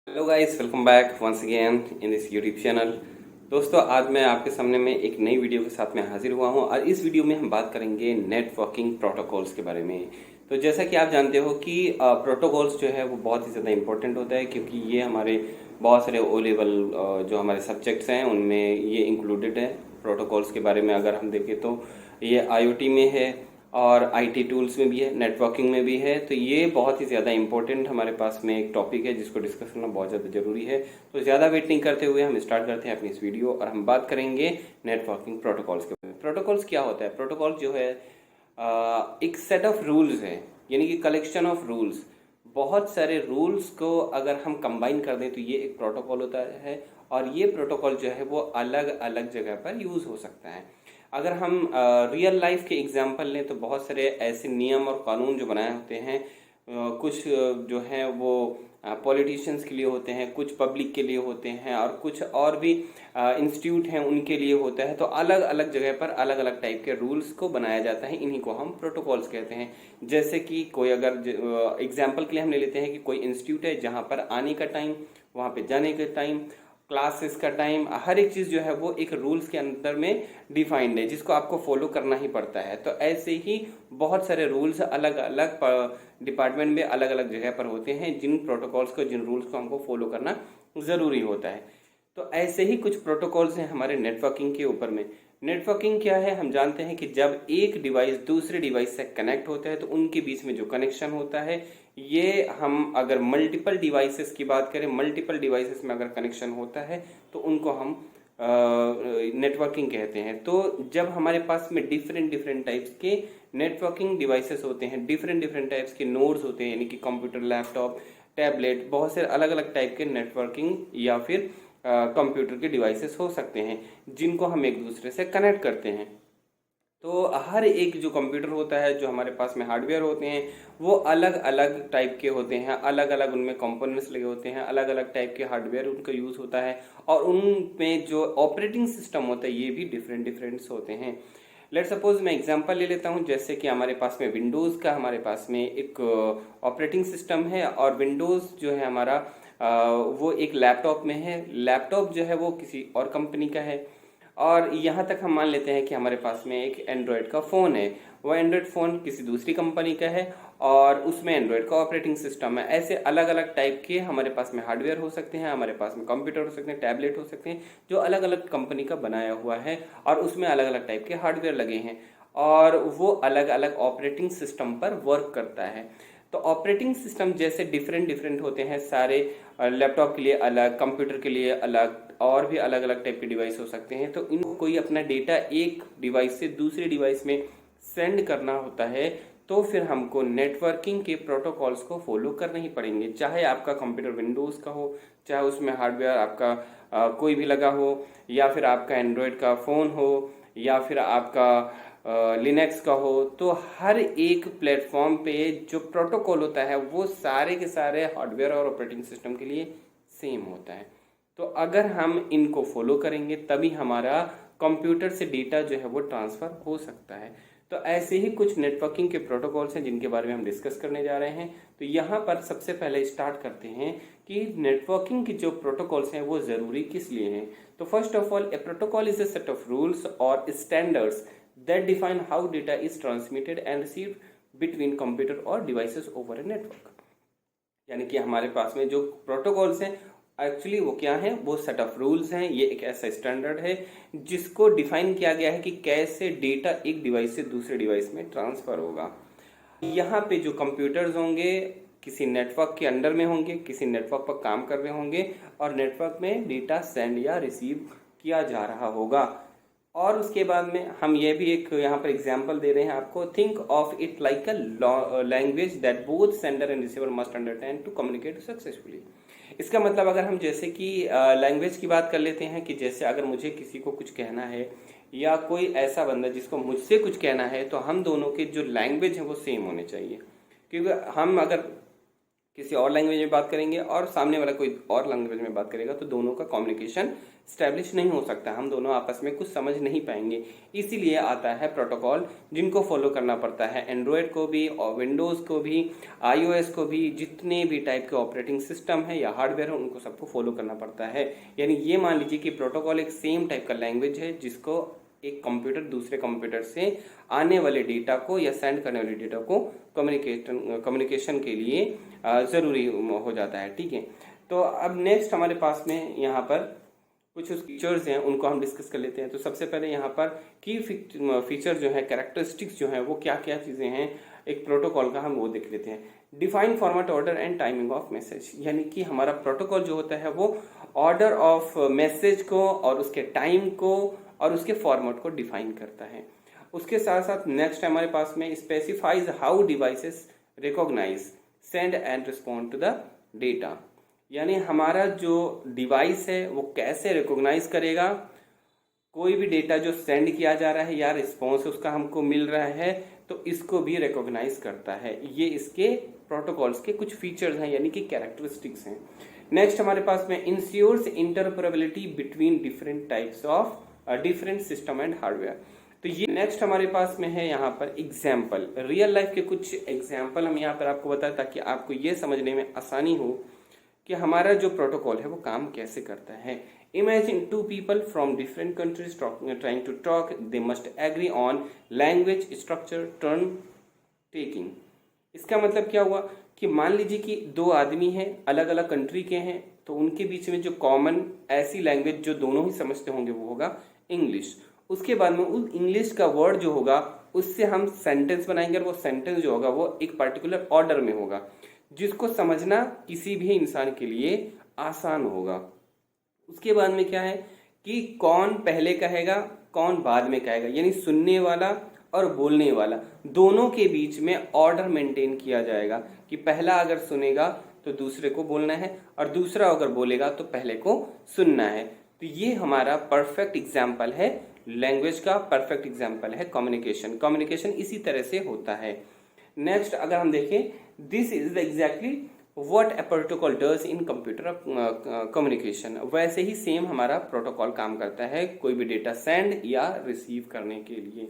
Hello guys, welcome back once again in this YouTube channel. दोस्तों, आज मैं आपके सामने में एक नई वीडियो के साथ में हाजिर हुआ हूं और इस वीडियो में हम बात करेंगे नेटवर्किंग प्रोटोकॉल्स के बारे में। तो जैसा कि आप जानते हो कि प्रोटोकॉल्स जो है वो बहुत ही ज़्यादा इंपॉर्टेंट होता है, क्योंकि ये हमारे बहुत सारे ओ लेवल जो हमारे सब्जेक्ट्स हैं उनमें ये इंक्लूडेड है। प्रोटोकॉल्स के बारे में अगर हम देखें तो ये आईओटी में है और आईटी टूल्स में भी है, नेटवर्किंग में भी है। तो ये बहुत ही ज़्यादा इंपॉर्टेंट हमारे पास में एक टॉपिक है जिसको डिस्कस करना बहुत ज़्यादा ज़रूरी है। तो ज़्यादा वेट नहीं करते हुए हम स्टार्ट करते हैं अपनी इस वीडियो और हम बात करेंगे नेटवर्किंग प्रोटोकॉल्स के बारे में। प्रोटोकॉल्स क्या होता है? प्रोटोकॉल जो है एक सेट ऑफ रूल्स है, यानी कि कलेक्शन ऑफ रूल्स। बहुत सारे रूल्स को अगर हम कंबाइन कर दें तो ये एक प्रोटोकॉल होता है, और ये प्रोटोकॉल जो है वो अलग अलग जगह पर यूज़ हो सकता है। अगर हम रियल लाइफ के एग्जांपल लें तो बहुत सारे ऐसे नियम और कानून जो बनाए होते हैं, कुछ जो हैं वो पॉलिटिशियंस के लिए होते हैं, कुछ पब्लिक के लिए होते हैं, और कुछ और भी इंस्टीट्यूट हैं उनके लिए होता है। तो अलग अलग जगह पर अलग अलग टाइप के रूल्स को बनाया जाता है, इन्हीं को हम प्रोटोकॉल्स कहते हैं। जैसे कि कोई अगर एग्जांपल के लिए हम ले लेते हैं कि कोई इंस्टीट्यूट है जहाँ पर आने का टाइम, वहाँ पे जाने का टाइम, क्लासेस का टाइम, हर एक चीज़ जो है वो एक रूल्स के अंदर में डिफाइंड है, जिसको आपको फॉलो करना ही पड़ता है। तो ऐसे ही बहुत सारे रूल्स अलग अलग डिपार्टमेंट में अलग अलग जगह पर होते हैं, जिन प्रोटोकॉल्स को, जिन रूल्स को हमको फॉलो करना ज़रूरी होता है। तो ऐसे ही कुछ प्रोटोकॉल्स हैं हमारे नेटवर्किंग के ऊपर में। नेटवर्किंग क्या है? हम जानते हैं कि जब एक डिवाइस दूसरे डिवाइस से कनेक्ट होता है तो उनके बीच में जो कनेक्शन होता है, ये हम अगर मल्टीपल डिवाइसेस की बात करें, मल्टीपल डिवाइसेस में अगर कनेक्शन होता है तो उनको हम नेटवर्किंग कहते हैं। तो जब हमारे पास में डिफरेंट डिफरेंट टाइप्स के नेटवर्किंग डिवाइसेस होते हैं, डिफरेंट डिफरेंट टाइप्स के नोड्स होते हैं, यानी कि कंप्यूटर, लैपटॉप, टैबलेट, बहुत से अलग अलग टाइप के नेटवर्किंग या फिर कंप्यूटर के डिवाइसेस हो सकते हैं जिनको हम एक दूसरे से कनेक्ट करते हैं। तो हर एक जो कंप्यूटर होता है, जो हमारे पास में हार्डवेयर होते हैं, वो अलग अलग टाइप के होते हैं, अलग अलग उनमें कंपोनेंट्स लगे होते हैं, अलग अलग टाइप के हार्डवेयर उनका यूज़ होता है, और उनमें जो ऑपरेटिंग सिस्टम होता है ये भी डिफरेंट डिफरेंट्स होते हैं। लेट सपोज मैं एग्जांपल ले लेता हूँ, जैसे कि हमारे पास में विंडोज़ का हमारे पास में एक ऑपरेटिंग सिस्टम है, और विंडोज़ जो है हमारा वो एक लैपटॉप में है, लैपटॉप जो है वो किसी और कंपनी का है। और यहाँ तक हम मान लेते हैं कि हमारे पास में एक एंड्रॉयड का फ़ोन है, वो एंड्रॉयड फ़ोन किसी दूसरी कंपनी का है और उसमें एंड्रॉयड का ऑपरेटिंग सिस्टम है। ऐसे अलग अलग टाइप के हमारे पास में हार्डवेयर हो सकते हैं, हमारे पास में कंप्यूटर हो सकते हैं, टैबलेट हो सकते हैं, जो अलग अलग कंपनी का बनाया हुआ है और उसमें अलग अलग टाइप के हार्डवेयर लगे हैं, और वो अलग अलग ऑपरेटिंग सिस्टम पर वर्क करता है। तो ऑपरेटिंग सिस्टम जैसे डिफरेंट डिफरेंट होते हैं सारे, लैपटॉप के लिए अलग, कंप्यूटर के लिए अलग, और भी अलग अलग टाइप के डिवाइस हो सकते हैं। तो इन कोई अपना डेटा एक डिवाइस से दूसरे डिवाइस में सेंड करना होता है, तो फिर हमको नेटवर्किंग के प्रोटोकॉल्स को फॉलो करने ही पड़ेंगे। चाहे आपका कंप्यूटर विंडोज़ का हो, चाहे उसमें हार्डवेयर आपका कोई भी लगा हो, या फिर आपका एंड्रॉयड का फ़ोन हो, या फिर आपका लिनक्स का हो, तो हर एक प्लेटफॉर्म पे जो प्रोटोकॉल होता है वो सारे के सारे हार्डवेयर और ऑपरेटिंग सिस्टम के लिए सेम होता है। तो अगर हम इनको फॉलो करेंगे तभी हमारा कंप्यूटर से डेटा जो है वो ट्रांसफ़र हो सकता है। तो ऐसे ही कुछ नेटवर्किंग के प्रोटोकॉल्स हैं जिनके बारे में हम डिस्कस करने जा रहे हैं। तो यहाँ पर सबसे पहले स्टार्ट करते हैं कि नेटवर्किंग के जो प्रोटोकॉल्स हैं वो ज़रूरी किस लिए हैं। तो first of all, a protocol is a set of rules और standards that define how data is transmitted and received between computer और devices over a network। यानी कि हमारे पास में जो प्रोटोकॉल्स हैं एक्चुअली वो क्या हैं? वो सेट ऑफ रूल्स हैं। ये एक ऐसा स्टैंडर्ड है जिसको डिफाइन किया गया है कि कैसे डेटा एक डिवाइस से दूसरे डिवाइस में ट्रांसफ़र होगा। यहाँ पे जो कंप्यूटर्स होंगे किसी नेटवर्क के अंडर में होंगे, किसी नेटवर्क पर काम कर रहे होंगे, और नेटवर्क में डेटा सेंड या रिसीव किया जा रहा होगा। और उसके बाद में हम ये भी एक यहाँ पर एग्जांपल दे रहे हैं आपको। Think of it like a language that both sender and receiver must understand to communicate successfully. इसका मतलब अगर हम जैसे कि लैंग्वेज की बात कर लेते हैं, कि जैसे अगर मुझे किसी को कुछ कहना है या कोई ऐसा बंदा जिसको मुझसे कुछ कहना है, तो हम दोनों के जो लैंग्वेज है वो सेम होने चाहिए। क्योंकि हम अगर किसी और लैंग्वेज में बात करेंगे और सामने वाला कोई और लैंग्वेज में बात करेगा तो दोनों का कम्युनिकेशन स्टैब्लिश नहीं हो सकता, हम दोनों आपस में कुछ समझ नहीं पाएंगे। इसीलिए आता है प्रोटोकॉल जिनको फॉलो करना पड़ता है एंड्रॉयड को भी और विंडोज़ को भी, iOS को भी, जितने भी टाइप के ऑपरेटिंग सिस्टम है या हार्डवेयर है उनको सबको फॉलो करना पड़ता है। यानी ये मान लीजिए कि प्रोटोकॉल एक सेम टाइप का लैंग्वेज है जिसको एक कंप्यूटर दूसरे कंप्यूटर से आने वाले डेटा को या सेंड करने वाले डेटा को कम्युनिकेशन के लिए ज़रूरी हो जाता है। ठीक है, तो अब नेक्स्ट हमारे पास में यहाँ पर कुछ फीचर्स हैं उनको हम डिस्कस कर लेते हैं। तो सबसे पहले यहाँ पर की फीचर जो है, कैरेक्टरिस्टिक्स जो है वो क्या क्या चीज़ें हैं एक प्रोटोकॉल का, हम वो देख लेते हैं। Define format, order and timing of message, यानी कि हमारा प्रोटोकॉल जो होता है वो ऑर्डर ऑफ मैसेज को और उसके टाइम को और उसके फॉर्मेट को डिफाइन करता है। उसके साथ साथ नेक्स्ट हमारे पास में specifies how devices recognise, send and respond to the data, यानी हमारा जो डिवाइस है वो कैसे रिकॉग्नाइज करेगा कोई भी डेटा जो सेंड किया जा रहा है या रिस्पॉन्स उसका हमको मिल रहा है, तो इसको भी रिकॉग्नाइज करता है। ये इसके प्रोटोकॉल्स के कुछ फीचर्स हैं, यानी कि कैरेक्टरिस्टिक्स हैं। नेक्स्ट हमारे पास में ensures interoperability between different types of different system and hardware. तो ये नेक्स्ट हमारे पास में है यहाँ पर एग्जाम्पल, रियल लाइफ के कुछ एग्जाम्पल हम यहाँ पर आपको बताएं ताकि आपको ये समझने में आसानी हो कि हमारा जो प्रोटोकॉल है वो काम कैसे करता है। Imagine two people from different countries trying to talk, they must agree on language, structure, turn taking. इसका मतलब क्या हुआ कि मान लीजिए कि दो आदमी हैं, अलग अलग कंट्री के हैं, तो उनके बीच में जो कॉमन ऐसी लैंग्वेज जो दोनों ही समझते होंगे वो होगा इंग्लिश। उसके बाद में उस इंग्लिश का वर्ड जो होगा उससे हम सेंटेंस बनाएंगे और वो सेंटेंस जो होगा वो एक पर्टिकुलर ऑर्डर में होगा जिसको समझना किसी भी इंसान के लिए आसान होगा। उसके बाद में क्या है कि कौन पहले कहेगा कौन बाद में कहेगा, यानी सुनने वाला और बोलने वाला दोनों के बीच में ऑर्डर मेंटेन किया जाएगा कि पहला अगर सुनेगा तो दूसरे को बोलना है और दूसरा अगर बोलेगा तो पहले को सुनना है। तो ये हमारा परफेक्ट एग्जाम्पल है लैंग्वेज का, परफेक्ट एग्जाम्पल है कम्युनिकेशन। कम्युनिकेशन इसी तरह से होता है। नेक्स्ट अगर हम देखें, this is the exactly what a protocol does in computer communication. वैसे ही सेम हमारा प्रोटोकॉल काम करता है कोई भी डेटा सेंड या रिसीव करने के लिए।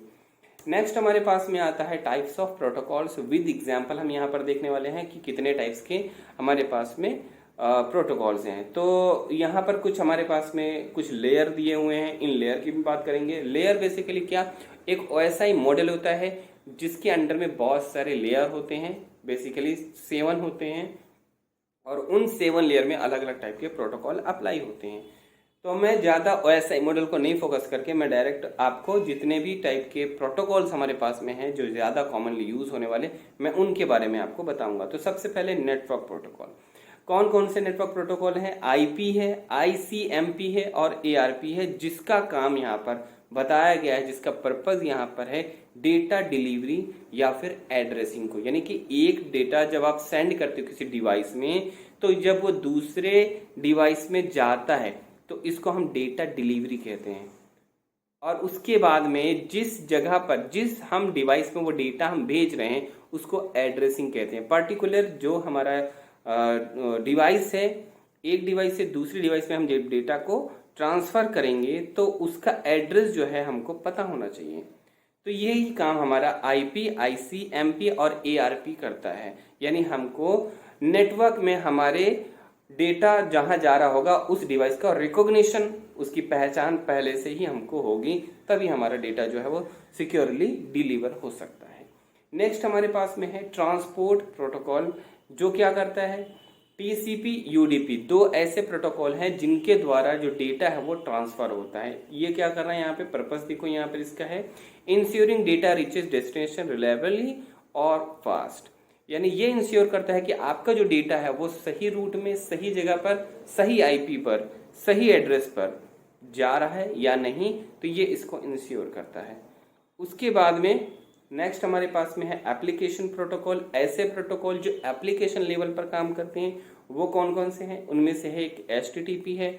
नेक्स्ट हमारे पास में आता है types of protocols with example. हम यहाँ पर देखने वाले हैं कि कितने टाइप्स के हमारे पास में प्रोटोकॉल्स हैं। तो यहाँ पर कुछ हमारे पास में कुछ लेयर दिए हुए हैं, इन लेयर की भी बात करेंगे। लेयर बेसिकली क्या, एक OSI मॉडल होता है जिसके अंडर में बहुत सारे लेयर होते हैं, बेसिकली 7 होते हैं और उन 7 लेयर में अलग अलग टाइप के प्रोटोकॉल अप्लाई होते हैं। तो मैं ज़्यादा OSI मॉडल को नहीं फोकस करके मैं डायरेक्ट आपको जितने भी टाइप के प्रोटोकॉल्स हमारे पास में हैं जो ज़्यादा कॉमनली यूज़ होने वाले, मैं उनके बारे में आपको बताऊंगा। तो सबसे पहले नेटवर्क प्रोटोकॉल। कौन कौन से नेटवर्क प्रोटोकॉल हैं? IP है, ICMP है और ARP है, जिसका काम यहाँ पर बताया गया है, जिसका पर्पज़ यहाँ पर है डेटा डिलीवरी या फिर एड्रेसिंग को। यानी कि एक डेटा जब आप सेंड करते हो किसी डिवाइस में, तो जब वो दूसरे डिवाइस में जाता है तो इसको हम डेटा डिलीवरी कहते हैं। और उसके बाद में जिस जगह पर जिस हम डिवाइस में वो डेटा हम भेज रहे हैं उसको एड्रेसिंग कहते हैं। पर्टिकुलर जो हमारा डिवाइस है, एक डिवाइस से दूसरी डिवाइस में हम डेटा को ट्रांसफ़र करेंगे तो उसका एड्रेस जो है हमको पता होना चाहिए। तो यही काम हमारा IP, ICMP और ARP करता है। यानी हमको नेटवर्क में हमारे डेटा जहाँ जा रहा होगा उस डिवाइस का रिकॉग्निशन, उसकी पहचान पहले से ही हमको होगी, तभी हमारा डेटा जो है वो सिक्योरली डिलीवर हो सकता है। नेक्स्ट हमारे पास में है ट्रांसपोर्ट प्रोटोकॉल, जो क्या करता है TCP, UDP, 2 ऐसे प्रोटोकॉल हैं जिनके द्वारा जो डेटा है वो ट्रांसफर होता है। ये क्या कर रहा है यहाँ पे, पर्पस देखो यहाँ पर इसका है ensuring data reaches destination reliably और फास्ट। यानी ये इंश्योर करता है कि आपका जो डेटा है वो सही रूट में, सही जगह पर, सही IP पर, सही एड्रेस पर जा रहा है या नहीं, तो ये इसको इंश्योर करता है। उसके बाद में नेक्स्ट हमारे पास में है एप्लीकेशन प्रोटोकॉल। ऐसे प्रोटोकॉल जो एप्लीकेशन लेवल पर काम करते हैं वो कौन कौन से हैं? उनमें से है एक HTTP है,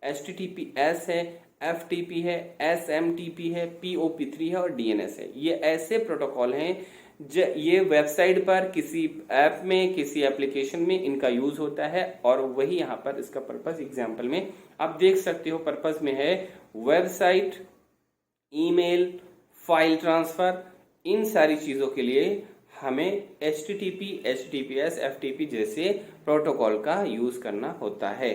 HTTPS है, FTP है, SMTP है, POP3 है और DNS है। ये ऐसे प्रोटोकॉल हैं ये वेबसाइट पर, किसी ऐप में, किसी एप्लीकेशन में इनका यूज होता है। और वही यहाँ पर इसका पर्पस एग्जाम्पल में आप देख सकते हो, पर्पस में है वेबसाइट, ईमेल, फाइल ट्रांसफर, इन सारी चीजों के लिए हमें HTTP, HTTPS, FTP जैसे प्रोटोकॉल का यूज करना होता है।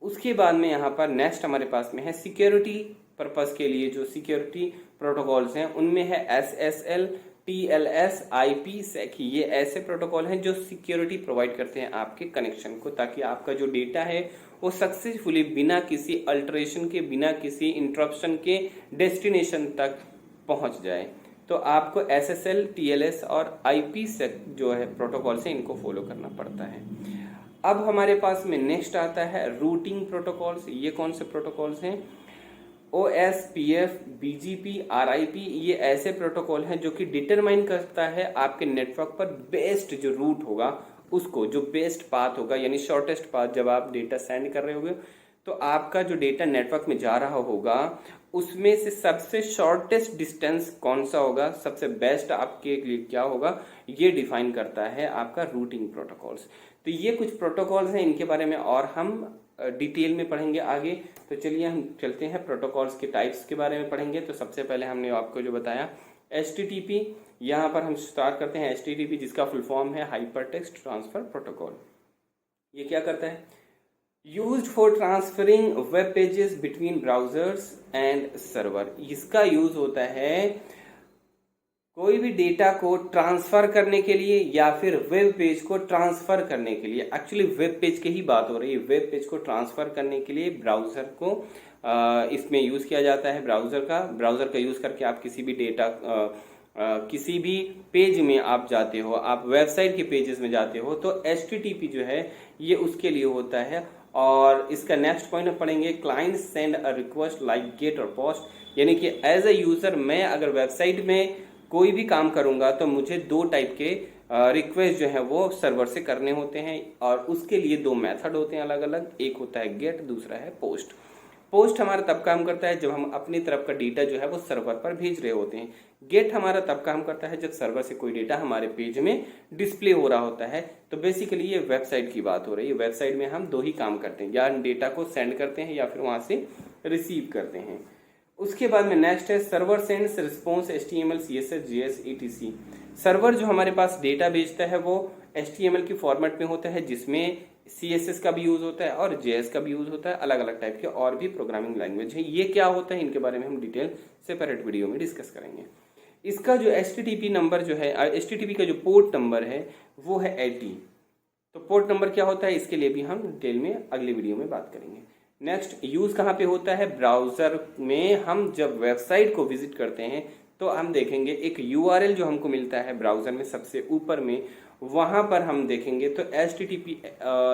उसके बाद में यहाँ पर नेक्स्ट हमारे पास में है सिक्योरिटी पर्पस के लिए जो सिक्योरिटी प्रोटोकॉल्स हैं, उनमें है SSL, TLS, IPsec। ये ऐसे प्रोटोकॉल हैं जो सिक्योरिटी प्रोवाइड करते हैं आपके कनेक्शन को, ताकि आपका जो डेटा है वो सक्सेसफुली बिना किसी अल्टरेशन के, बिना किसी इंटरप्शन के डेस्टिनेशन तक पहुंच जाए। तो आपको SSL, TLS और IPsec जो है प्रोटोकॉल से इनको फॉलो करना पड़ता है। अब हमारे पास में नेक्स्ट आता है रूटिंग प्रोटोकॉल्स। ये कौन से प्रोटोकॉल्स हैं? OSPF, BGP, RIP, ये ऐसे प्रोटोकॉल हैं जो कि डिटरमाइन करता है आपके नेटवर्क पर बेस्ट जो रूट होगा उसको, जो बेस्ट पाथ होगा, यानी शॉर्टेस्ट पाथ। जब आप डेटा सेंड कर रहे होगे तो आपका जो डेटा नेटवर्क में जा रहा होगा उसमें से सबसे शॉर्टेस्ट डिस्टेंस कौन सा होगा, सबसे बेस्ट आपके लिए क्या होगा, ये डिफाइन करता है आपका रूटिंग प्रोटोकॉल्स। तो ये कुछ प्रोटोकॉल्स हैं, इनके बारे में और हम डिटेल में पढ़ेंगे आगे। तो चलिए हम चलते हैं प्रोटोकॉल्स के टाइप्स के बारे में पढ़ेंगे। तो सबसे पहले हमने आपको जो बताया HTTP, यहाँ पर हम स्टार्ट करते हैं HTTP, जिसका फुल फॉर्म है हाइपर टेक्स्ट ट्रांसफर प्रोटोकॉल। ये क्या करता है? Used for transferring web pages between browsers and server. इसका यूज होता है कोई भी डेटा को ट्रांसफर करने के लिए या फिर वेब पेज को ट्रांसफर करने के लिए। एक्चुअली वेब पेज की ही बात हो रही है। वेब पेज को ट्रांसफर करने के लिए ब्राउजर को इसमें यूज किया जाता है। ब्राउजर का यूज करके आप किसी भी डेटा किसी भी पेज में आप जाते हो, आप वेबसाइट के पेजेस में जाते हो, तो HTTP जो है ये उसके लिए होता है। और इसका नेक्स्ट पॉइंट हम पढ़ेंगे, client send a request like get और पोस्ट। यानी कि एज अ यूजर मैं अगर वेबसाइट में कोई भी काम करूंगा तो मुझे दो टाइप के रिक्वेस्ट जो है वो सर्वर से करने होते हैं, और उसके लिए दो मेथड होते हैं अलग अलग। एक होता है गेट, दूसरा है पोस्ट। पोस्ट हमारा तब काम करता है जब हम अपनी तरफ का डेटा जो है वो सर्वर पर भेज रहे होते हैं। गेट हमारा तब काम करता है जब सर्वर से कोई डेटा हमारे पेज में डिस्प्ले हो रहा होता है। तो बेसिकली ये वेबसाइट की बात हो रही है। वेबसाइट में हम दो ही काम करते हैं, या डेटा को सेंड करते हैं या फिर वहां से रिसीव करते हैं। उसके बाद में नेक्स्ट है server sends response HTML, CSS, JS, etc। Server जो हमारे पास डेटा भेजता है वो HTML की फॉर्मेट में होता है, जिसमें CSS का भी यूज होता है और JS का भी यूज होता है। अलग अलग टाइप के और भी प्रोग्रामिंग लैंग्वेज है। ये क्या होता है इनके बारे में हम डिटेल सेपरेट वीडियो में डिस्कस करेंगे। इसका जो HTTP नंबर जो है, HTTP का जो पोर्ट नंबर है वो है 80। तो पोर्ट नंबर क्या होता है इसके लिए भी हम डिटेल में अगले वीडियो में बात करेंगे। नेक्स्ट, यूज कहाँ पे होता है? ब्राउजर में। हम जब वेबसाइट को विजिट करते हैं तो हम देखेंगे एक URL जो हमको मिलता है ब्राउजर में सबसे ऊपर में, वहां पर हम देखेंगे तो HTTP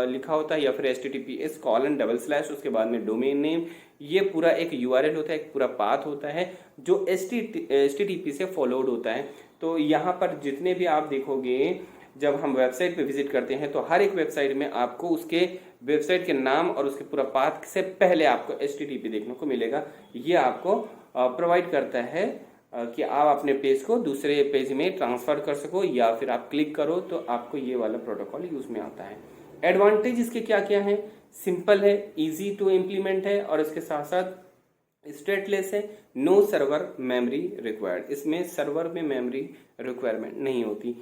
लिखा होता है, या फिर HTTPS:// उसके बाद में डोमेन नेम। ये पूरा एक URL होता है, एक पूरा पाथ होता है जो HTTP से फॉलोड होता है। तो यहाँ पर जितने भी आप देखोगे जब हम वेबसाइट पे विजिट करते हैं तो हर एक वेबसाइट में आपको उसके वेबसाइट के नाम और उसके पूरा पाथ से पहले आपको HTTP देखने को मिलेगा। ये आपको प्रोवाइड करता है कि आप अपने पेज को दूसरे पेज में ट्रांसफर कर सको, या फिर आप क्लिक करो तो आपको ये वाला प्रोटोकॉल यूज में आता है। एडवांटेज इसके क्या क्या है? सिंपल है, इजी टू इम्प्लीमेंट है, और इसके साथ साथ स्टेटलेस है। No server memory required. इसमें सर्वर में मेमोरी रिक्वायरमेंट नहीं होती।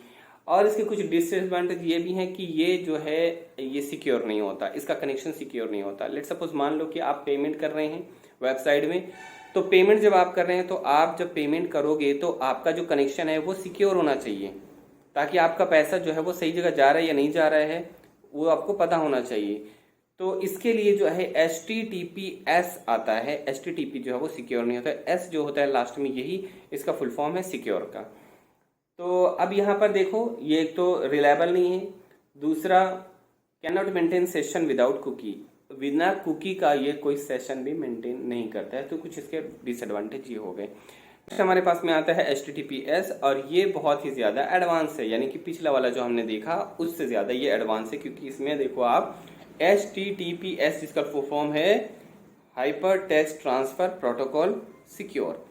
और इसके कुछ डिसएडवांटेज ये भी हैं कि ये जो है ये सिक्योर नहीं होता, इसका कनेक्शन सिक्योर नहीं होता। लेट्स सपोज मान लो कि आप पेमेंट कर रहे हैं वेबसाइट में, तो पेमेंट जब आप कर रहे हैं तो आप जब पेमेंट करोगे तो आपका जो कनेक्शन है वो सिक्योर होना चाहिए, ताकि आपका पैसा जो है वो सही जगह जा रहा है या नहीं जा रहा है वो आपको पता होना चाहिए। तो इसके लिए जो है HTTPS आता है। HTTP जो है वो सिक्योर नहीं होता। S जो होता है लास्ट में, यही इसका फुल फॉर्म है सिक्योर का। तो अब यहाँ पर देखो, ये एक तो रिलायबल नहीं है, दूसरा can not maintain session without cookie. बिना कुकी का ये कोई सेशन भी मेंटेन नहीं करता है। तो कुछ इसके डिसएडवांटेज ये हो गए। हमारे पास में आता है HTTPS, और ये बहुत ही ज़्यादा एडवांस है, यानी कि पिछला वाला जो हमने देखा उससे ज़्यादा ये एडवांस है, क्योंकि इसमें देखो आप HTTPS जिसका फुल फॉर्म है hyper text transfer protocol secure.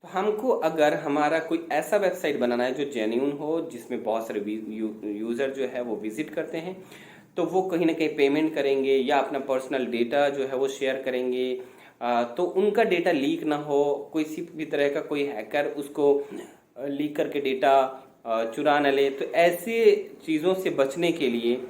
तो हमको अगर हमारा कोई ऐसा वेबसाइट बनाना है जो जेन्युइन हो, जिसमें बहुत सारे यूज़र जो है वो विजिट करते हैं, तो वो कहीं ना कहीं पेमेंट करेंगे या अपना पर्सनल डेटा जो है वो शेयर करेंगे, तो उनका डेटा लीक ना हो, किसी भी तरह का कोई हैकर उसको लीक करके डेटा चुरा न ले। तो ऐसे चीज़ों से बचने के लिए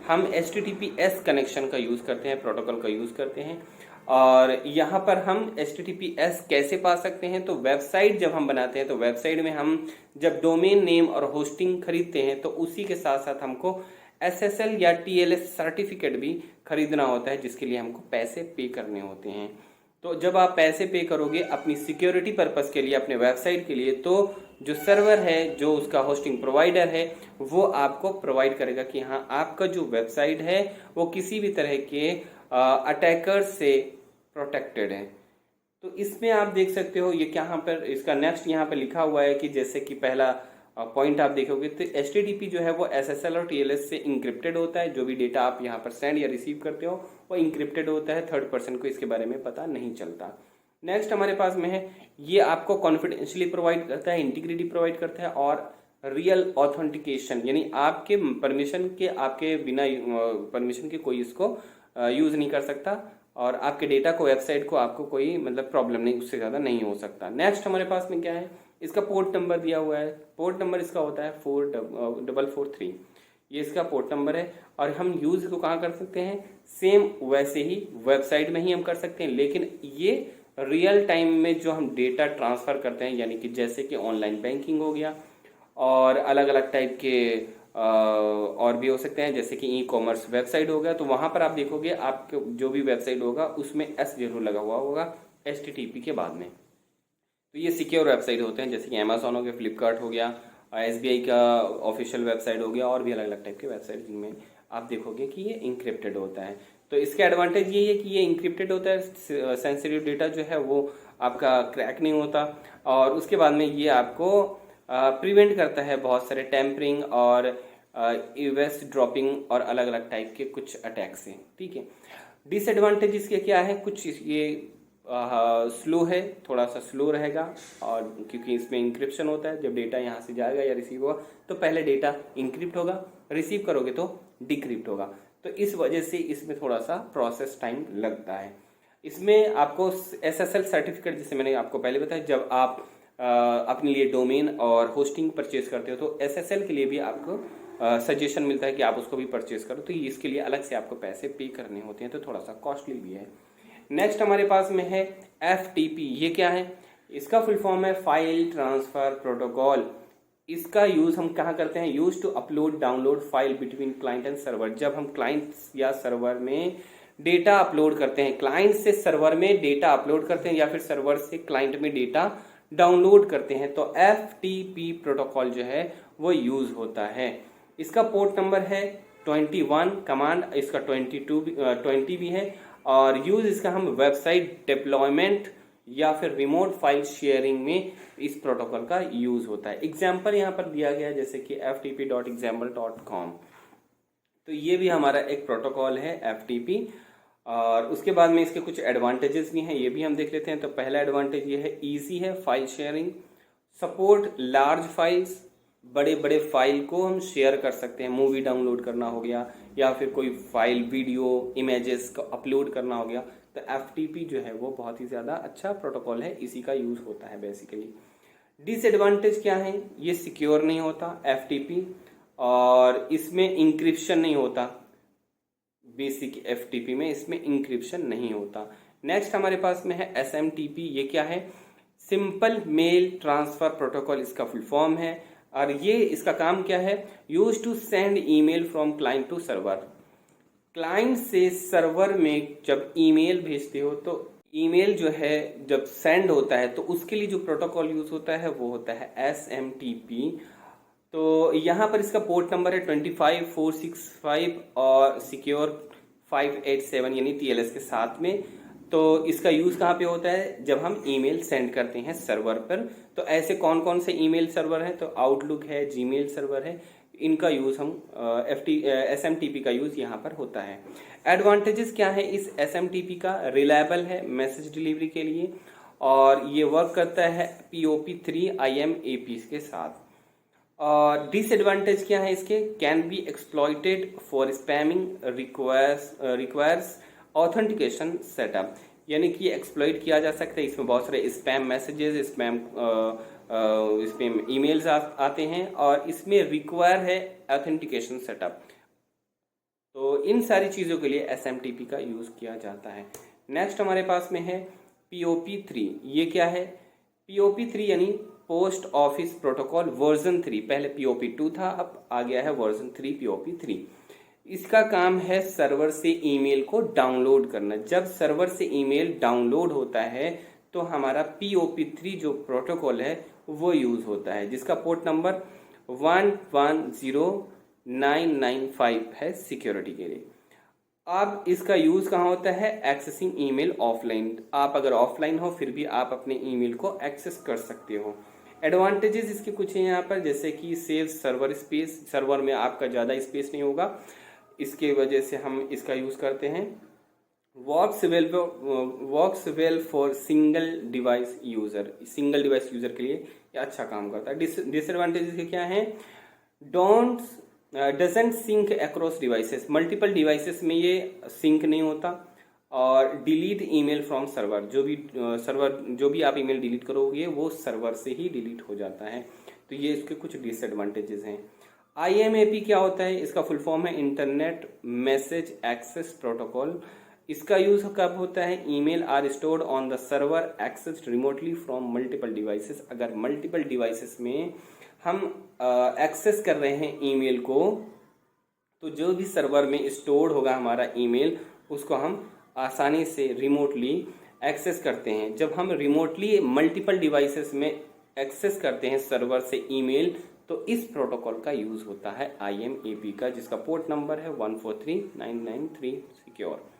हम HTTPS कनेक्शन का यूज़ करते हैं, प्रोटोकॉल का यूज़ करते हैं। और यहाँ पर हम HTTPS कैसे पा सकते हैं, तो वेबसाइट जब हम बनाते हैं तो वेबसाइट में हम जब डोमेन नेम और होस्टिंग खरीदते हैं तो उसी के साथ साथ हमको SSL या TLS सर्टिफिकेट भी खरीदना होता है, जिसके लिए हमको पैसे पे करने होते हैं। तो जब आप पैसे पे करोगे अपनी सिक्योरिटी पर्पस के लिए, अपने वेबसाइट के लिए, तो जो सर्वर है, जो उसका होस्टिंग प्रोवाइडर है, वो आपको प्रोवाइड करेगा कि हाँ आपका जो वेबसाइट है वो किसी भी तरह के अटैकर से प्रोटेक्टेड है। तो इसमें आप देख सकते हो ये क्या यहाँ पर इसका नेक्स्ट यहाँ पर लिखा हुआ है कि जैसे कि पहला पॉइंट आप देखोगे तो HTTP जो है वो SSL और TLS से इंक्रिप्टेड होता है। जो भी डेटा आप यहाँ पर सेंड या रिसीव करते हो वो इंक्रिप्टेड होता है, थर्ड पर्सन को इसके बारे में पता नहीं चलता। नेक्स्ट हमारे पास में है, ये आपको कॉन्फिडेंशियली प्रोवाइड करता है, इंटीग्रिटी प्रोवाइड करता है और रियल ऑथेंटिकेशन, यानी आपके परमिशन के, आपके बिना परमिशन के कोई इसको यूज़ नहीं कर सकता और आपके डेटा को, वेबसाइट को आपको कोई मतलब प्रॉब्लम नहीं, उससे ज़्यादा नहीं हो सकता। नेक्स्ट हमारे पास में क्या है, इसका पोर्ट नंबर दिया हुआ है। पोर्ट नंबर इसका होता है 4443, ये इसका पोर्ट नंबर है। और हम यूज़ तो कहाँ कर सकते हैं, सेम वैसे ही वेबसाइट में ही हम कर सकते हैं, लेकिन ये रियल टाइम में जो हम डेटा ट्रांसफ़र करते हैं, यानी कि जैसे कि ऑनलाइन बैंकिंग हो गया और अलग अलग टाइप के और भी हो सकते हैं, जैसे कि ई-कॉमर्स वेबसाइट हो गया, तो वहाँ पर आप देखोगे आपके जो भी वेबसाइट होगा उसमें S जरूर लगा हुआ होगा HTTP के बाद में। तो ये सिक्योर वेबसाइट होते हैं, जैसे कि अमेजोन हो गया, फ्लिपकार्ट हो गया, SBI का ऑफिशियल वेबसाइट हो गया और भी अलग अलग टाइप के वेबसाइट जिनमें आप देखोगे कि ये इंक्रिप्टेड होता है। तो इसका एडवांटेज ये है कि ये इंक्रिप्टेड होता है, सेंसिटिव डेटा जो है वो आपका क्रैक नहीं होता, और उसके बाद में ये आपको प्रिवेंट करता है बहुत सारे टैम्परिंग और ईवेस ड्रॉपिंग और अलग अलग टाइप के कुछ अटैक से। ठीक है, डिसएडवांटेज इसके क्या है, कुछ ये स्लो है, थोड़ा सा स्लो रहेगा, और क्योंकि इसमें इंक्रिप्शन होता है, जब डेटा यहाँ से जाएगा या रिसीव होगा तो पहले डेटा इंक्रिप्ट होगा, रिसीव करोगे तो डिक्रिप्ट होगा, तो इस वजह से इसमें थोड़ा सा प्रोसेस टाइम लगता है। इसमें आपको SSL सर्टिफिकेट, जैसे मैंने आपको पहले बताया, जब आप अपने लिए डोमेन और होस्टिंग परचेज करते हो तो SSL के लिए भी आपको सजेशन मिलता है कि आप उसको भी परचेज करो, तो इसके लिए अलग से आपको पैसे पे करने होते हैं, तो थोड़ा सा कॉस्टली भी है। नेक्स्ट हमारे पास में है FTP। ये क्या है, इसका फुल फॉर्म है फाइल ट्रांसफर प्रोटोकॉल। इसका यूज़ हम कहाँ करते हैं, use to upload download file between client and server. जब हम क्लाइंट या सर्वर में डेटा अपलोड करते हैं, क्लाइंट से सर्वर में डेटा अपलोड करते हैं या फिर सर्वर से क्लाइंट में डेटा डाउनलोड करते हैं, तो FTP प्रोटोकॉल जो है वो यूज होता है। इसका पोर्ट नंबर है 21, कमांड इसका 20 भी है, और यूज इसका हम वेबसाइट डिप्लॉयमेंट या फिर रिमोट फाइल शेयरिंग में इस प्रोटोकॉल का यूज होता है। एग्जाम्पल यहाँ पर दिया गया है, जैसे कि ftp.example.com, तो ये भी हमारा एक प्रोटोकॉल है FTP। और उसके बाद में इसके कुछ एडवांटेजेस भी हैं, ये भी हम देख लेते हैं। तो पहला एडवांटेज ये है, इजी है file sharing, support large files, बड़े बड़े फाइल को हम शेयर कर सकते हैं, मूवी डाउनलोड करना हो गया या फिर कोई फाइल वीडियो इमेजेस को अपलोड करना हो गया, तो FTP जो है वो बहुत ही ज़्यादा अच्छा प्रोटोकॉल है, इसी का यूज़ होता है बेसिकली। डिसएडवांटेज क्या है, ये सिक्योर नहीं होता FTP, और इसमें इंक्रिप्शन नहीं होता, बेसिक FTP में इसमें इंक्रिप्शन नहीं होता। नेक्स्ट हमारे पास में है SMTP। ये क्या है, सिंपल मेल ट्रांसफर प्रोटोकॉल इसका फुल फॉर्म है, और ये इसका काम क्या है, use to send email from client to server. Client से सर्वर में जब ईमेल भेजते हो तो ईमेल जो है जब सेंड होता है तो उसके लिए जो प्रोटोकॉल यूज होता है वो होता है SMTP। तो यहाँ पर इसका पोर्ट नंबर है 25465 और सिक्योर 587 यानी TLS के साथ में। तो इसका यूज़ कहाँ पे होता है, जब हम ईमेल सेंड करते हैं सर्वर पर। तो ऐसे कौन कौन से ईमेल सर्वर हैं, तो आउटलुक है, जीमेल सर्वर है, इनका यूज़ हम SMTP का यूज़ यहाँ पर होता है। एडवांटेजेस क्या है इस SMTP का, रिलायबल है मैसेज डिलीवरी के लिए, और ये वर्क करता है POP3 IMAP के साथ। और डिसएडवांटेज क्या है इसके? Can be exploited for spamming, requires authentication setup, यानी कि एक्सप्लॉइट किया जा सकता है। इसमें बहुत सारे स्पैम मैसेजेस, स्पैम ईमेल्स आते हैं और इसमें रिक्वायर है ऑथेंटिकेशन सेटअप। तो इन सारी चीज़ों के लिए SMTP का यूज़ किया जाता है। नेक्स्ट हमारे पास में है POP3। ये क्या है? POP3 यानी पोस्ट ऑफिस प्रोटोकॉल वर्जन 3। पहले POP2 था, अब आ गया है वर्जन 3 POP3। इसका काम है सर्वर से ईमेल को डाउनलोड करना। जब सर्वर से ईमेल डाउनलोड होता है तो हमारा POP3 जो प्रोटोकॉल है वो यूज़ होता है, जिसका पोर्ट नंबर 110995 है सिक्योरिटी के लिए। अब इसका यूज़ कहाँ होता है? Accessing email offline. आप अगर ऑफलाइन हो फिर भी आप अपने ईमेल को एक्सेस कर सकते हो। एडवांटेजेस इसके कुछ हैं यहाँ पर, जैसे कि सेव सर्वर स्पेस, सर्वर में आपका ज़्यादा स्पेस नहीं होगा, इसके वजह से हम इसका यूज़ करते हैं। Works well for single device user, single device user के लिए ये अच्छा काम करता है। डिसएडवांटेजेस के क्या हैं? Doesn't sync across devices, multiple devices में ये सिंक नहीं होता। और डिलीट ईमेल फ्रॉम सर्वर, जो भी आप ईमेल डिलीट करोगे वो सर्वर से ही डिलीट हो जाता है। तो ये इसके कुछ डिसएडवांटेजेस हैं। IMAP क्या होता है? इसका फुल फॉर्म है इंटरनेट मैसेज एक्सेस प्रोटोकॉल। इसका यूज कब होता है? Email are stored on the server accessed remotely from multiple devices. अगर मल्टीपल डिवाइसेस में हम एक्सेस कर रहे हैं ईमेल को, तो जो भी सर्वर में स्टोर्ड होगा हमारा ईमेल, उसको हम आसानी से रिमोटली एक्सेस करते हैं। जब हम रिमोटली मल्टीपल डिवाइसेस में एक्सेस करते हैं सर्वर से ईमेल, तो इस प्रोटोकॉल का यूज होता है IMAP का, जिसका पोर्ट नंबर है 143993 सिक्योर।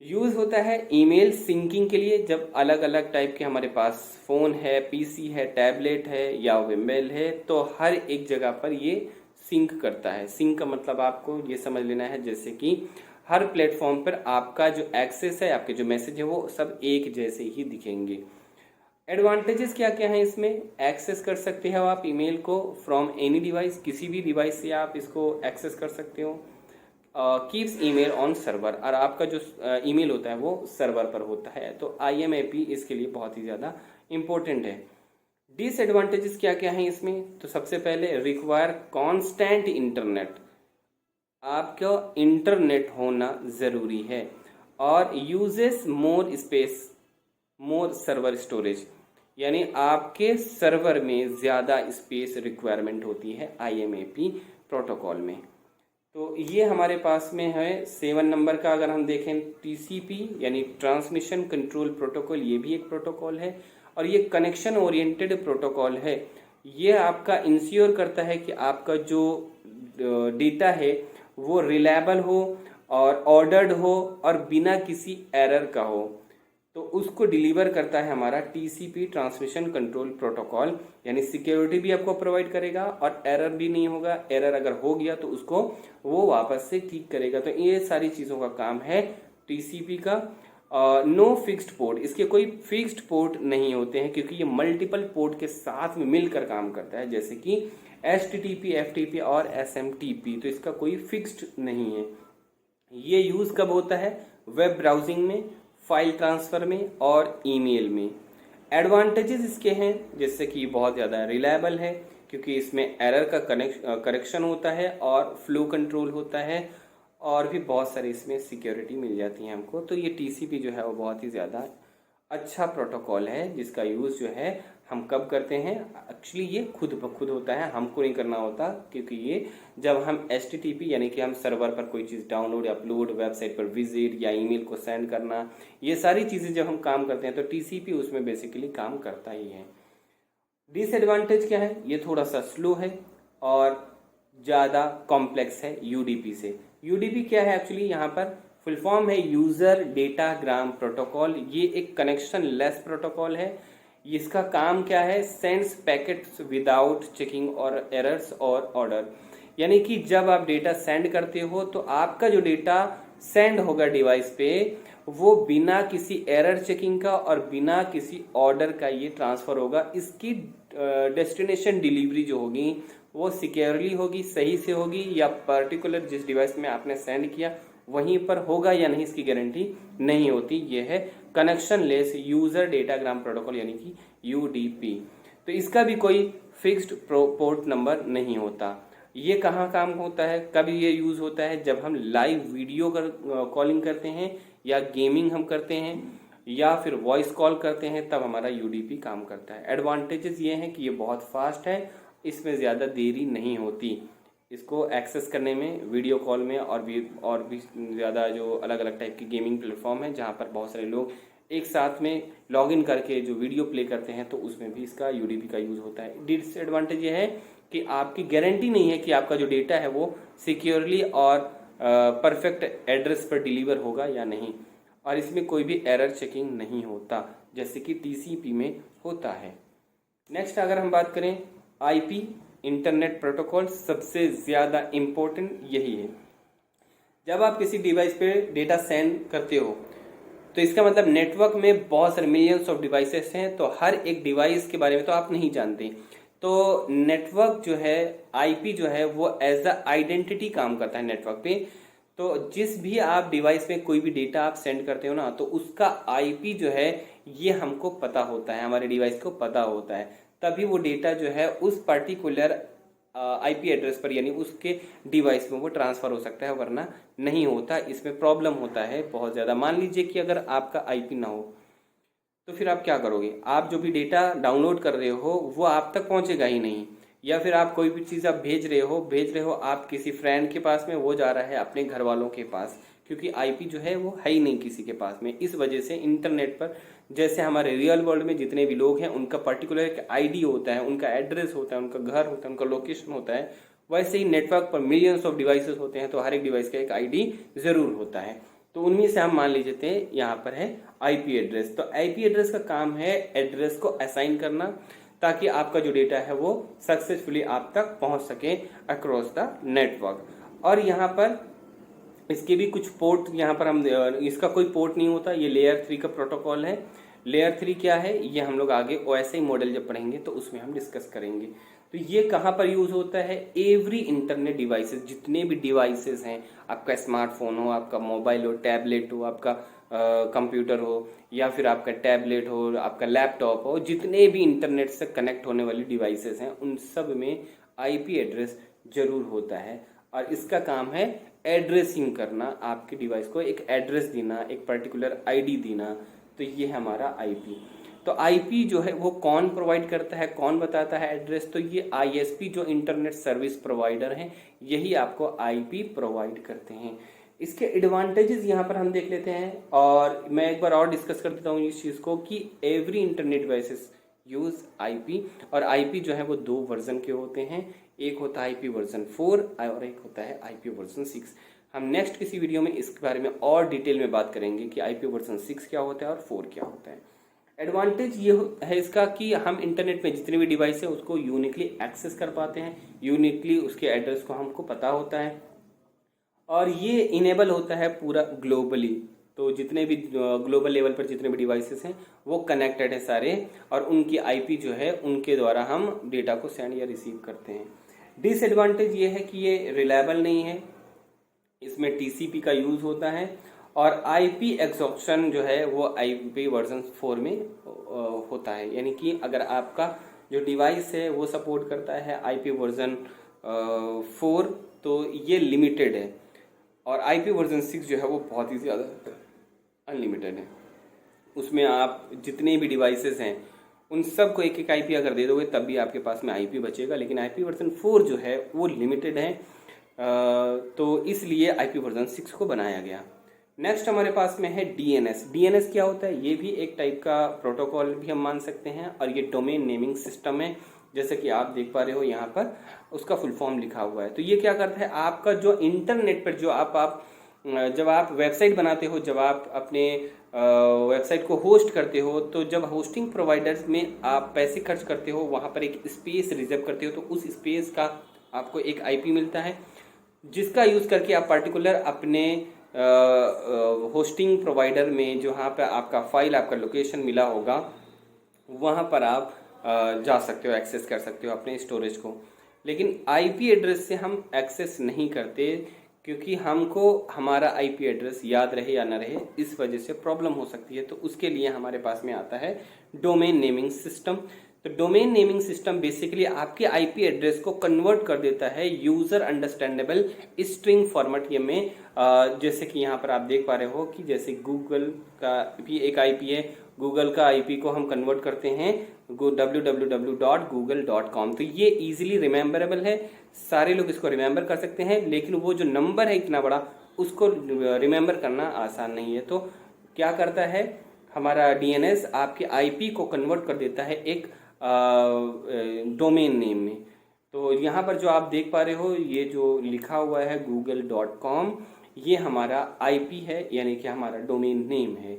यूज होता है ईमेल सिंकिंग के लिए। जब अलग अलग टाइप के हमारे पास फ़ोन है, PC है, टैबलेट है या वेबमेल है, तो हर एक जगह पर ये सिंक करता है। सिंक का मतलब आपको ये समझ लेना है जैसे कि हर प्लेटफॉर्म पर आपका जो एक्सेस है, आपके जो मैसेज है, वो सब एक जैसे ही दिखेंगे। एडवांटेजेस क्या क्या हैं इसमें? एक्सेस कर सकते हो आप ईमेल को फ्रॉम एनी डिवाइस, किसी भी डिवाइस से आप इसको एक्सेस कर सकते हो। कीप्स ईमेल ऑन सर्वर, और आपका जो ईमेल होता है वो सर्वर पर होता है। तो IMAP इसके लिए बहुत ही ज़्यादा इम्पोर्टेंट है। डिसएडवांटेजेस क्या क्या हैं इसमें? तो सबसे पहले रिक्वायर कांस्टेंट इंटरनेट, आपका इंटरनेट होना ज़रूरी है। और यूजेस मोर स्पेस, मोर सर्वर स्टोरेज, यानी आपके सर्वर में ज़्यादा स्पेस रिक्वायरमेंट होती है IMAP प्रोटोकॉल में। तो ये हमारे पास में है 7 नंबर का। अगर हम देखें TCP यानी ट्रांसमिशन कंट्रोल प्रोटोकॉल, ये भी एक प्रोटोकॉल है और ये कनेक्शन ओरिएंटेड प्रोटोकॉल है। ये आपका इंश्योर करता है कि आपका जो डेटा है वो रिलायबल हो और ऑर्डर्ड हो और बिना किसी एरर का हो, तो उसको डिलीवर करता है हमारा TCP ट्रांसमिशन कंट्रोल प्रोटोकॉल। यानी सिक्योरिटी भी आपको प्रोवाइड करेगा और एरर भी नहीं होगा। एरर अगर हो गया तो उसको वो वापस से ठीक करेगा। तो ये सारी चीज़ों का काम है TCP का। नो फिक्स्ड पोर्ट, इसके कोई फिक्स्ड पोर्ट नहीं होते हैं क्योंकि ये मल्टीपल पोर्ट के साथ में मिलकर काम करता है, जैसे कि HTTP, FTP और SMTP। तो इसका कोई फिक्स्ड नहीं है। ये यूज़ कब होता है? वेब ब्राउजिंग में, फाइल ट्रांसफ़र में और ईमेल में। एडवांटेजेस इसके हैं जैसे कि बहुत ज़्यादा रिलायबल है क्योंकि इसमें एरर का करेक्शन होता है और फ्लो कंट्रोल होता है, और भी बहुत सारी इसमें सिक्योरिटी मिल जाती है हमको। तो ये TCP जो है वो बहुत ही ज़्यादा अच्छा प्रोटोकॉल है, जिसका यूज़ जो है हम कब करते हैं? एक्चुअली ये खुद ब खुद होता है, हमको नहीं करना होता, क्योंकि ये जब हम HTTP यानी कि हम सर्वर पर कोई चीज़ डाउनलोड, अपलोड, वेबसाइट पर विजिट या ईमेल को सेंड करना, ये सारी चीज़ें जब हम काम करते हैं तो TCP उसमें बेसिकली काम करता ही है। डिसएडवांटेज क्या है? ये थोड़ा सा स्लो है और ज़्यादा कॉम्प्लेक्स है UDP से। UDP क्या है एक्चुअली? यहाँ पर फुल फॉर्म है यूज़र डेटाग्राम प्रोटोकॉल। ये एक कनेक्शन लेस प्रोटोकॉल है। इसका काम क्या है? सेंड्स पैकेट्स विदाउट चेकिंग और एरर्स और ऑर्डर, यानी कि जब आप डेटा सेंड करते हो तो आपका जो डेटा सेंड होगा डिवाइस पे, वो बिना किसी एरर चेकिंग का और बिना किसी ऑर्डर का ये ट्रांसफर होगा। इसकी डेस्टिनेशन डिलीवरी जो होगी वो सिक्योरली होगी, सही से होगी, या पर्टिकुलर जिस डिवाइस में आपने सेंड किया वहीं पर होगा या नहीं, इसकी गारंटी नहीं होती। ये है connection less user datagram protocol यानी कि यूडीपी। तो इसका भी कोई फिक्स्ड पोर्ट नंबर नहीं होता। ये कहाँ काम होता है, कब ये यूज होता है, जब हम लाइव वीडियो कॉलिंग करते हैं, या गेमिंग हम करते हैं, या फिर वॉइस कॉल करते हैं, तब हमारा यूडीपी काम करता है। एडवांटेजेस ये हैं कि ये बहुत फास्ट है, इसमें ज़्यादा देरी नहीं होती इसको एक्सेस करने में, वीडियो कॉल में, और भी ज़्यादा जो अलग अलग टाइप की गेमिंग प्लेटफॉर्म है जहाँ पर बहुत सारे लोग एक साथ में लॉगिन करके जो वीडियो प्ले करते हैं, तो उसमें भी इसका यूडीपी का यूज़ होता है। डिसएडवांटेज ये है कि आपकी गारंटी नहीं है कि आपका जो डेटा है वो सिक्योरली और परफेक्ट एड्रेस पर डिलीवर होगा या नहीं, और इसमें कोई भी एरर चेकिंग नहीं होता जैसे कि टीसीपी में होता है। नेक्स्ट अगर हम बात करें आईपी इंटरनेट प्रोटोकॉल, सबसे ज़्यादा इम्पोर्टेंट यही है। जब आप किसी डिवाइस पे डेटा सेंड करते हो तो इसका मतलब नेटवर्क में बहुत सारे मिलियंस ऑफ डिवाइसेस हैं, तो हर एक डिवाइस के बारे में तो आप नहीं जानते। तो नेटवर्क जो है, आईपी जो है, वो एज अ आइडेंटिटी काम करता है नेटवर्क पे। तो जिस भी आप डिवाइस में कोई भी डेटा आप सेंड करते हो ना, तो उसका आईपी जो है ये हमको पता होता है, हमारे डिवाइस को पता होता है, तभी वो डेटा जो है उस पर्टिकुलर आईपी एड्रेस पर यानी उसके डिवाइस में वो ट्रांसफर हो सकता है, वरना नहीं होता। इसमें प्रॉब्लम होता है बहुत ज़्यादा। मान लीजिए कि अगर आपका आईपी ना हो तो फिर आप क्या करोगे, आप जो भी डेटा डाउनलोड कर रहे हो वो आप तक पहुंचेगा ही नहीं, या फिर आप कोई भी चीज़ आप भेज रहे हो आप किसी फ्रेंड के पास में, वो जा रहा है अपने घर वालों के पास, क्योंकि आईपी जो है वो है ही नहीं किसी के पास में। इस वजह से इंटरनेट पर जैसे हमारे रियल वर्ल्ड में जितने भी लोग हैं उनका पर्टिकुलर एक आईडी होता है, उनका एड्रेस होता है, उनका घर होता है, उनका लोकेशन होता है, वैसे ही नेटवर्क पर मिलियंस ऑफ डिवाइसेस होते हैं, तो हर एक डिवाइस का एक आईडी जरूर होता है। तो उनमें से हम मान लीजिए थे यहाँ पर है आईपी एड्रेस। तो आईपी एड्रेस का काम है एड्रेस को असाइन करना, ताकि आपका जो डेटा है वो सक्सेसफुली आप तक पहुंच सके अक्रॉस द नेटवर्क। और यहाँ पर इसके भी कुछ पोर्ट, यहाँ पर हम इसका कोई पोर्ट नहीं होता, ये लेयर 3 का प्रोटोकॉल है। लेयर 3 क्या है ये हम लोग आगे ओएसआई मॉडल जब पढ़ेंगे तो उसमें हम डिस्कस करेंगे। तो ये कहाँ पर यूज होता है, एवरी इंटरनेट डिवाइसेस, जितने भी डिवाइसेस हैं, आपका स्मार्टफोन हो, आपका मोबाइल हो, टैबलेट हो, आपका कंप्यूटर हो, या फिर आपका टैबलेट हो, आपका लैपटॉप हो, जितने भी इंटरनेट से कनेक्ट होने वाली डिवाइसेस हैं उन सब में आईपी एड्रेस जरूर होता है। और इसका काम है एड्रेसिंग करना, आपके डिवाइस को एक एड्रेस देना, एक पर्टिकुलर आईडी देना। तो ये है हमारा आईपी। तो आईपी जो है वो कौन प्रोवाइड करता है, कौन बताता है एड्रेस, तो ये आईएसपी जो इंटरनेट सर्विस प्रोवाइडर हैं यही आपको आईपी प्रोवाइड करते हैं। इसके एडवांटेजेस यहाँ पर हम देख लेते हैं, और मैं एक बार और डिस्कस कर देता हूँ इस चीज़ को कि every internet devices use IP. और आईपी जो है वो 2 वर्जन के होते हैं, एक होता है आईपी वर्जन 4 और एक होता है आईपी वर्जन 6। हम नेक्स्ट किसी वीडियो में इसके बारे में और डिटेल में बात करेंगे कि आईपी वर्जन 6 क्या होता है और 4 क्या होता है। एडवांटेज ये है इसका कि हम इंटरनेट में जितने भी डिवाइस है उसको यूनिकली एक्सेस कर पाते हैं, यूनिकली उसके एड्रेस को हमको पता होता है, और ये इनेबल होता है पूरा ग्लोबली। तो जितने भी ग्लोबल लेवल पर जितने भी डिवाइसेस हैं वो कनेक्टेड है सारे, और उनकी आईपी जो है उनके द्वारा हम डेटा को सेंड या रिसीव करते हैं। डिसएडवांटेज ये है कि ये रिलायबल नहीं है, इसमें टीसीपी का यूज होता है, और आईपी एग्जॉर्प्शन जो है वो आईपी वर्जन 4 में होता है। यानी कि अगर आपका जो डिवाइस है वो सपोर्ट करता है आईपी वर्जन 4 तो ये लिमिटेड है, और आईपी वर्जन 6 जो है वो बहुत ही ज़्यादा अनलिमिटेड है। उसमें आप जितने भी डिवाइसेस हैं उन सब को एक एक आईपी अगर दे दोगे तब भी आपके पास में आईपी बचेगा, लेकिन आईपी वर्जन 4 जो है वो लिमिटेड है, तो इसलिए आईपी वर्जन 6 को बनाया गया। नेक्स्ट हमारे पास में है डीएनएस। डीएनएस क्या होता है, ये भी एक टाइप का प्रोटोकॉल भी हम मान सकते हैं, और ये डोमेन नेमिंग सिस्टम है, जैसे कि आप देख पा रहे हो यहाँ पर उसका फुल फॉर्म लिखा हुआ है। तो ये क्या करता है, आपका जो इंटरनेट पर जो आप जब आप वेबसाइट बनाते हो, जब आप अपने वेबसाइट को होस्ट करते हो, तो जब होस्टिंग प्रोवाइडर्स में आप पैसे खर्च करते हो, वहाँ पर एक स्पेस रिजर्व करते हो, तो उस स्पेस का आपको एक आईपी मिलता है, जिसका यूज़ करके आप पर्टिकुलर अपने होस्टिंग प्रोवाइडर में जहाँ पे आपका फाइल, आपका लोकेशन मिला होगा, वहाँ पर आप जा सकते हो, एक्सेस कर सकते हो अपने स्टोरेज को। लेकिन आईपी एड्रेस से हम एक्सेस नहीं करते, क्योंकि हमको हमारा आईपी एड्रेस याद रहे या ना रहे, इस वजह से प्रॉब्लम हो सकती है। तो उसके लिए हमारे पास में आता है डोमेन नेमिंग सिस्टम। तो डोमेन नेमिंग सिस्टम बेसिकली आपके आईपी एड्रेस को कन्वर्ट कर देता है यूजर अंडरस्टैंडेबल स्ट्रिंग फॉर्मेट में। जैसे कि यहाँ पर आप देख पा रहे हो कि जैसे गूगल का भी एक आईपी है, गूगल का आईपी को हम कन्वर्ट करते हैं www.google.com। तो ये इजीली रिमेम्बरेबल है, सारे लोग इसको रिमेम्बर कर सकते हैं, लेकिन वो जो नंबर है इतना बड़ा, उसको रिमेम्बर करना आसान नहीं है। तो क्या करता है हमारा डीएनएस, आपके आईपी को कन्वर्ट कर देता है एक डोमेन नेम में। तो यहाँ पर जो आप देख पा रहे हो, ये जो लिखा हुआ है google.com, ये हमारा आईपी है, यानी कि हमारा डोमेन नेम है।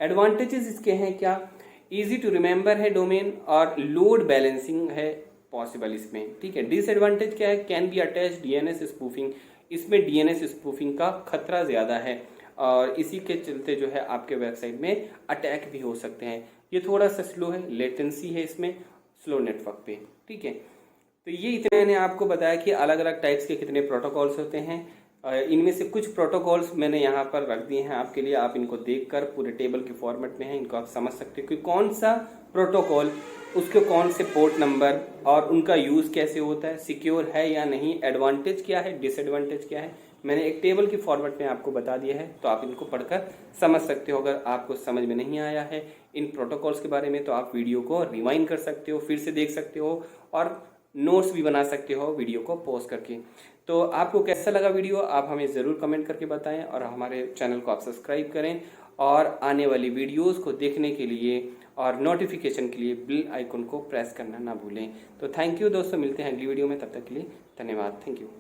एडवांटेजेस इसके हैं क्या? इजी टू रिमेम्बर है डोमेन, और लोड बैलेंसिंग है पॉसिबल इसमें, ठीक है। डिसएडवांटेज क्या है? Can be attach DNS spoofing, इसमें डीएनएस स्पूफिंग का खतरा ज़्यादा है, और इसी के चलते जो है आपके वेबसाइट में अटैक भी हो सकते हैं। ये थोड़ा सा स्लो है, लेटेंसी है इसमें, स्लो नेटवर्क पे, ठीक है। तो ये इतने मैंने आपको बताया कि अलग अलग टाइप्स के कितने प्रोटोकॉल्स होते हैं। इनमें से कुछ प्रोटोकॉल्स मैंने यहाँ पर रख दिए हैं आपके लिए, आप इनको देखकर पूरे टेबल के फॉर्मेट में हैं, इनको आप समझ सकते हो कि कौन सा प्रोटोकॉल, उसके कौन से पोर्ट नंबर और उनका यूज़ कैसे होता है, सिक्योर है या नहीं, एडवांटेज क्या है, डिसएडवांटेज क्या है, मैंने एक टेबल के फॉर्मेट में आपको बता दिया है। तो आप इनको पढ़कर समझ सकते हो। अगर आपको समझ में नहीं आया है इन प्रोटोकॉल्स के बारे में, तो आप वीडियो को रिवाइंड कर सकते हो, फिर से देख सकते हो, और नोट्स भी बना सकते हो वीडियो को पॉज करके। तो आपको कैसा लगा वीडियो, आप हमें ज़रूर कमेंट करके बताएं, और हमारे चैनल को आप सब्सक्राइब करें, और आने वाली वीडियोस को देखने के लिए और नोटिफिकेशन के लिए बेल आइकन को प्रेस करना ना भूलें। तो थैंक यू दोस्तों, मिलते हैं अगली वीडियो में, तब तक के लिए धन्यवाद, थैंक यू।